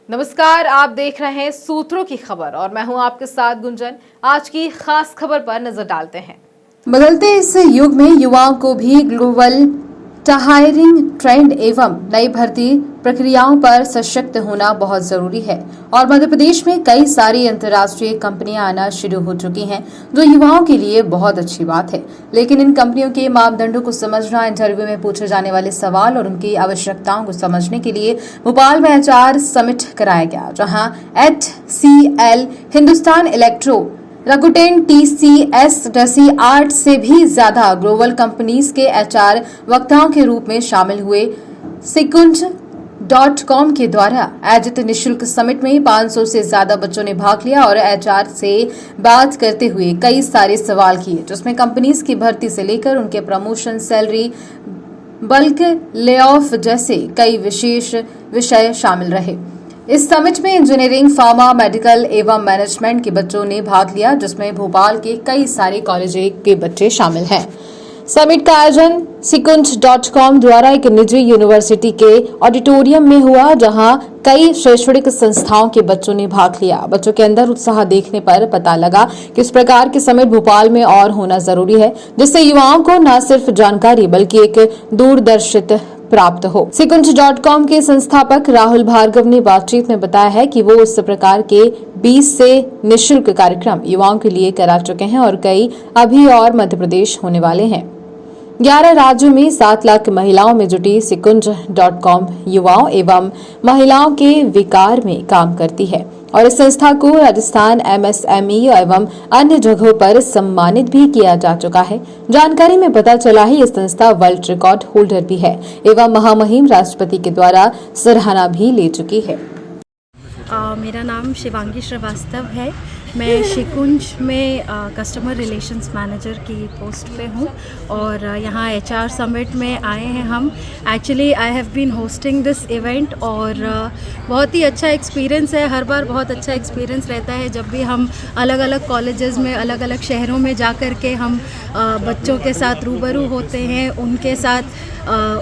नमस्कार, आप देख रहे हैं सूत्रों की खबर और मैं हूं आपके साथ गुंजन। आज की खास खबर पर नजर डालते हैं। बदलते इस युग में युवाओं को भी ग्लोबल हायरिंग ट्रेंड एवं नई भर्ती प्रक्रियाओं पर सशक्त होना बहुत जरूरी है और मध्य प्रदेश में कई सारी अंतर्राष्ट्रीय कंपनियां आना शुरू हो चुकी हैं, जो युवाओं के लिए बहुत अच्छी बात है। लेकिन इन कंपनियों के मापदंडों को समझना, इंटरव्यू में पूछे जाने वाले सवाल और उनकी आवश्यकताओं को समझने के लिए भोपाल में HR समिट कराया गया, जहां HCL, हिंदुस्तान इलेक्ट्रो, रकुटेन, TCS जैसी 8 से भी ज्यादा ग्लोबल कंपनीज के HR वक्ताओं के रूप में शामिल हुए। Sequunch.com के द्वारा आयोजित निशुल्क समिट में 500 से ज्यादा बच्चों ने भाग लिया और HR से बात करते हुए कई सारे सवाल किए, जिसमें कंपनीज की भर्ती से लेकर उनके promotion, salary, bulk lay off जैसे कई विशेष विषय शामिल रहे। इस समिट में इंजीनियरिंग, फार्मा, मेडिकल एवं मैनेजमेंट के बच्चों ने भाग लिया, जिसमें भोपाल के कई सारे कॉलेज के बच्चे शामिल हैं। समिट का आयोजन Sequunch.com द्वारा एक निजी यूनिवर्सिटी के ऑडिटोरियम में हुआ, जहां कई शैक्षणिक संस्थाओं के बच्चों ने भाग लिया। बच्चों के अंदर उत्साह देखने पर पता लगा कि इस प्रकार के समिट भोपाल में और होना जरूरी है, जिससे युवाओं को न सिर्फ जानकारी बल्कि एक दूरदर्शित प्राप्त हो। Sequunch.com के संस्थापक राहुल भार्गव ने बातचीत में बताया है कि वो इस प्रकार के 20 से निःशुल्क कार्यक्रम युवाओं के लिए करा चुके हैं और कई अभी और मध्य प्रदेश होने वाले हैं। 11 राज्यों में 7 लाख महिलाओं में जुटी Sequunch.com युवाओं एवं महिलाओं के विकार में काम करती है और इस संस्था को राजस्थान, MSME एवं अन्य जगहों पर सम्मानित भी किया जा चुका है। जानकारी में पता चला है, ये संस्था वर्ल्ड रिकॉर्ड होल्डर भी है एवं महामहिम राष्ट्रपति के द्वारा सराहना भी ले चुकी है। मेरा नाम शिवांगी श्रीवास्तव है। मैं Sequunch में कस्टमर रिलेशंस मैनेजर की पोस्ट पे हूँ और यहाँ HR समिट में आए हैं हम। Actually I have been hosting this event और बहुत ही अच्छा एक्सपीरियंस है। हर बार बहुत अच्छा एक्सपीरियंस रहता है जब भी हम अलग अलग कॉलेजेस में, अलग अलग शहरों में जा कर के हम बच्चों के साथ रूबरू होते हैं, उनके साथ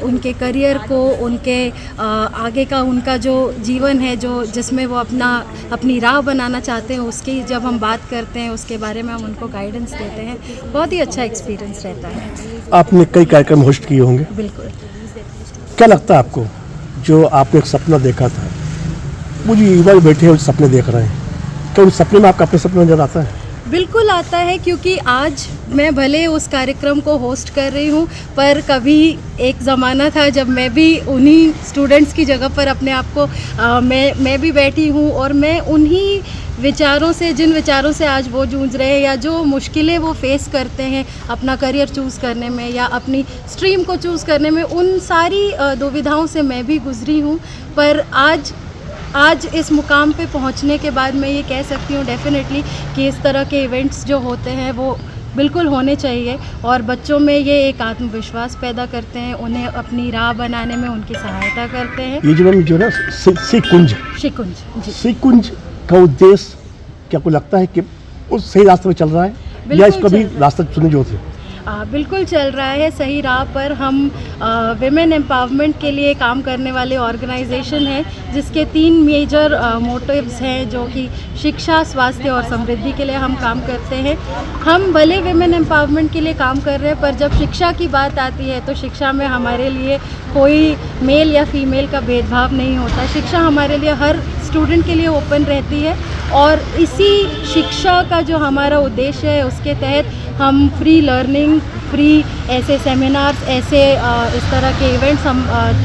उनके करियर को, उनके आगे का उनका जो जीवन है, जो जिसमें वो अपनी राह बनाना चाहते हैं, उसकी जब हम बात करते हैं, उसके बारे में हम उनको गाइडेंस देते हैं। बहुत ही अच्छा एक्सपीरियंस रहता है। आपने कई कार्यक्रम होस्ट किए होंगे, बिल्कुल। क्या लगता है आपको, जो आपने एक सपना देखा था, मुझे युवा बैठे हुए सपने देख रहे हैं, क्या उस सपने में आपका अपने सपना नजर आता है? बिल्कुल आता है, क्योंकि आज मैं भले उस कार्यक्रम को होस्ट कर रही हूँ, पर कभी एक ज़माना था जब मैं भी उन्हीं स्टूडेंट्स की जगह पर अपने आप को मैं भी बैठी हूँ और मैं उन्हीं विचारों से, जिन विचारों से आज वो जूझ रहे हैं या जो मुश्किलें वो फेस करते हैं अपना करियर चूज़ करने में या अपनी स्ट्रीम को चूज़ करने में, उन सारी दुविधाओं से मैं भी गुजरी हूँ। पर आज इस मुकाम पे पहुंचने के बाद मैं ये कह सकती हूँ डेफिनेटली कि इस तरह के इवेंट्स जो होते हैं वो बिल्कुल होने चाहिए और बच्चों में ये एक आत्मविश्वास पैदा करते हैं, उन्हें अपनी राह बनाने में उनकी सहायता करते हैं। ये जो ना Sequunch का उद्देश्य क्या आपको लगता है कि उस सही रास्ते में चल रहा है या इसका भी रास्ता चुने जो थे? बिल्कुल चल रहा है सही राह पर। हम विमेन एम्पावरमेंट के लिए काम करने वाले ऑर्गेनाइजेशन है, जिसके 3 मेजर मोटिव्स हैं, जो कि शिक्षा, स्वास्थ्य और समृद्धि के लिए हम काम करते हैं। हम भले विमेन एम्पावरमेंट के लिए काम कर रहे हैं, पर जब शिक्षा की बात आती है तो शिक्षा में हमारे लिए कोई मेल या फीमेल का भेदभाव नहीं होता। शिक्षा हमारे लिए हर स्टूडेंट के लिए ओपन रहती है और इसी शिक्षा का जो हमारा उद्देश्य है, उसके तहत हम फ्री लर्निंग, फ्री ऐसे सेमिनार्स, ऐसे इस तरह के इवेंट्स हम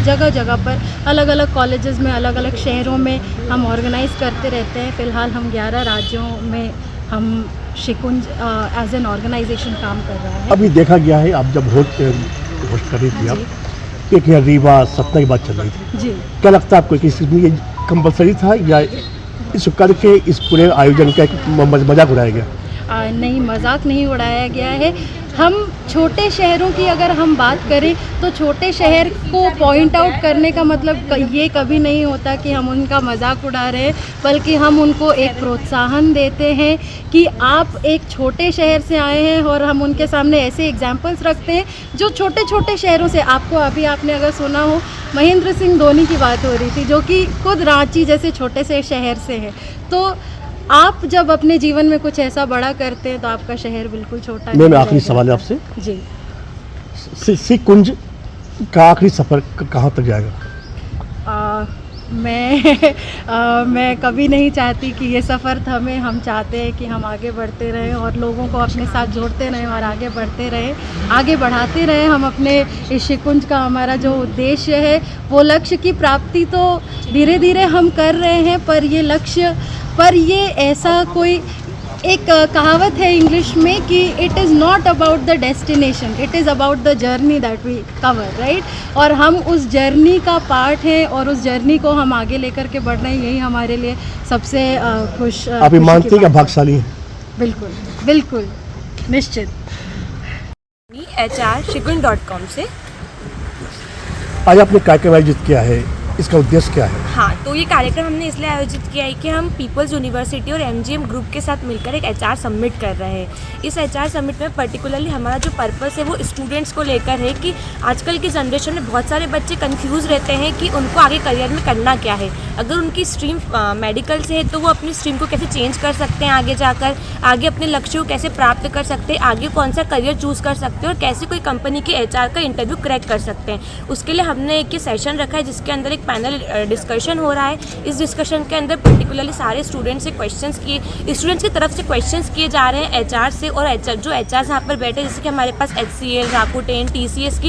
जगह जगह पर अलग अलग कॉलेजेस में, अलग अलग शहरों में हम ऑर्गेनाइज करते रहते हैं। फ़िलहाल हम 11 राज्यों में हम Sequunch एज एन ऑर्गेनाइजेशन काम कर रहा है। अभी देखा गया है, आप जब होस्ट कर रही थी, आप एक यहाँ रीवा, सतना की बात चल रही थी जी, क्या लगता है आपको कि इसमें ये कंपलसरी था या इस करके इस पूरे आयोजन का एक मजाक उड़ाया गया? नहीं, मजाक नहीं उड़ाया गया है। हम छोटे शहरों की अगर हम बात करें तो छोटे शहर को पॉइंट आउट करने का मतलब ये कभी नहीं होता कि हम उनका मजाक उड़ा रहे हैं, बल्कि हम उनको एक प्रोत्साहन देते हैं कि आप एक छोटे शहर से आए हैं, और हम उनके सामने ऐसे एग्जाम्पल्स रखते हैं जो छोटे छोटे शहरों से अभी आपने अगर सुना हो, महेंद्र सिंह धोनी की बात हो रही थी जो कि खुद रांची जैसे छोटे से शहर से है। तो आप जब अपने जीवन में कुछ ऐसा बड़ा करते हैं तो आपका शहर बिल्कुल छोटा नहीं मैं रह आखिरी जाता। सवाल है आपसे, जी। कुंज का आखिरी सफर कहाँ तक जाएगा? मैं कभी नहीं चाहती कि ये सफ़र थमे। हम चाहते हैं कि हम आगे बढ़ते रहें और लोगों को अपने साथ जोड़ते रहें और आगे बढ़ते रहें, आगे बढ़ाते रहें। हम अपने इस शिकुंज का हमारा जो उद्देश्य है वो लक्ष्य की प्राप्ति तो धीरे धीरे हम कर रहे हैं, पर ये ऐसा कोई एक कहावत है इंग्लिश में कि it is not about the destination, it is about the journey that we cover, right. और हम उस जर्नी का पार्ट हैं और उस जर्नी को हम आगे लेकर के बढ़ रहे हैं। यही हमारे लिए सबसे खुश आप ये मानते हैं कि भाग्यशाली हैं? बिल्कुल बिल्कुल, निश्चित। HR-Shikun.com से। आज आपने कार्यक्रम आयोजित किया है, इसका उद्देश्य क्या है? हाँ, तो ये कार्यक्रम हमने इसलिए आयोजित किया है कि हम पीपल्स यूनिवर्सिटी और MGM ग्रुप के साथ मिलकर एक HR समिट कर रहे हैं। इस HR समिट में पर्टिकुलरली हमारा जो पर्पस है वो स्टूडेंट्स को लेकर है कि आजकल की जनरेशन में बहुत सारे बच्चे कंफ्यूज रहते हैं कि उनको आगे करियर में करना क्या है। अगर उनकी स्ट्रीम मेडिकल से है तो वो अपनी स्ट्रीम को कैसे चेंज कर सकते हैं, आगे जाकर आगे अपने लक्ष्य को कैसे प्राप्त कर सकते हैं, आगे कौन सा करियर चूज़ कर सकते हैं और कैसे कोई कंपनी के HR का इंटरव्यू क्रैक कर सकते हैं। उसके लिए हमने एक सेशन रखा है जिसके अंदर एक पैनल डिस्कशन हो रहा है। इस डिस्कशन के अंदर पर्टिकुलरली सारे स्टूडेंट्स से स्टूडेंट्स की तरफ से क्वेश्चंस किए जा रहे हैं HR से, और जो HR यहाँ पर बैठे, जैसे कि हमारे पास HCL, राकुटेन, TCS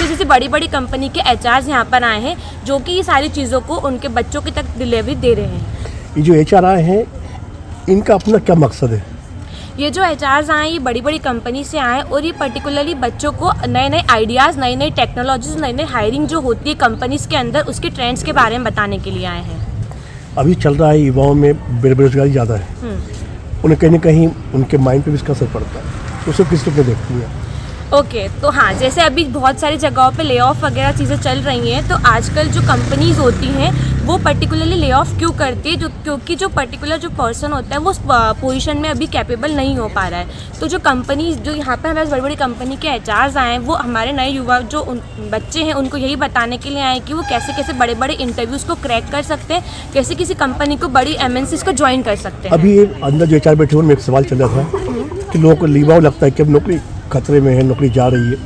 जैसी बड़ी बड़ी कंपनी के HRs यहाँ पर आए हैं जो कि ये सारी चीज़ों को उनके बच्चों की तक डिलीवरी दे रहे हैं। ये जो HR आए हैं इनका अपना क्या मकसद है? ये जो HRs आए ये बड़ी बड़ी कंपनी से आए और ये पर्टिकुलरली बच्चों को नए नए आइडियाज़, नई नई टेक्नोलॉजीज, नई नई हायरिंग जो होती है कंपनीज़ के अंदर उसके ट्रेंड्स के बारे में बताने के लिए आए हैं। अभी चल रहा है युवाओं में बेरोजगारी ज़्यादा है, उन्हें कहीं ना कहीं उनके माइंड पे भी इसका असर पड़ता है, तो उसे किस रूप में देखती हैं? ओके, तो हाँ, जैसे अभी बहुत सारी जगहों पे ले ऑफ वगैरह चीज़ें चल रही हैं, तो आजकल जो कंपनीज़ होती हैं वो पर्टिकुलरली ले ऑफ क्यों करती है? क्योंकि जो पर्टिकुलर जो पर्सन होता है वो पोजीशन में अभी कैपेबल नहीं हो पा रहा है। तो जो कंपनी जो यहाँ पर हमारे बड़ी बड़ी कंपनी के HRs आए हैं वो हमारे नए युवा जो बच्चे हैं उनको यही बताने के लिए आए कि वो कैसे कैसे बड़े बड़े इंटरव्यूज़ को क्रैक कर सकते हैं, कैसे किसी कंपनी को, बड़ी MNCs को ज्वाइन कर सकते हैं। अभी अंदर जो HR बैठे उनमें एक सवाल चल रहा था कि लोगों को युवाओं लगता है कि अब नौकरी खतरे में है, नौकरी जा रही है,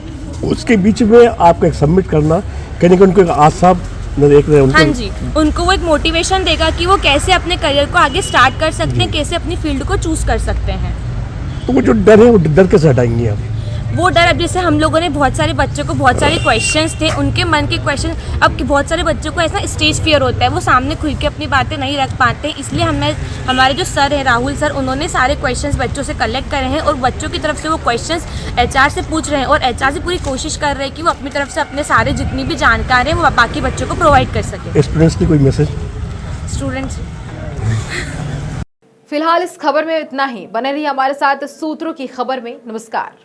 उसके बीच में आपको एक सबमिट करना कहीं ना कहीं उनको एक आशा देख रहे हैं। हाँ जी, उनको वो एक मोटिवेशन देगा कि वो कैसे अपने करियर को आगे स्टार्ट कर सकते हैं, कैसे अपनी फील्ड को चूज कर सकते हैं। तो वो जो डर है वो डर कैसे हटाएंगे आप? वो डर, अब जैसे हम लोगों ने बहुत सारे बच्चों को बहुत सारे क्वेश्चंस थे, उनके मन के क्वेश्चन, अब बहुत सारे बच्चों को ऐसा स्टेज फियर होता है, वो सामने खुल के अपनी बातें नहीं रख पाते, इसलिए हमारे जो सर हैं राहुल सर, उन्होंने सारे क्वेश्चंस बच्चों से कलेक्ट करे हैं और बच्चों की तरफ से वो क्वेश्चंस HR से पूछ रहे हैं और HR से पूरी कोशिश कर रहे हैं कि वो अपनी तरफ से अपने सारे जितनी भी जानकारी है वो बाकी बच्चों को प्रोवाइड कर सके। स्टूडेंट्स की कोई मैसेज? स्टूडेंट्स फिलहाल इस खबर में इतना ही। बने रहिए हमारे साथ सूत्रों की खबर में। नमस्कार।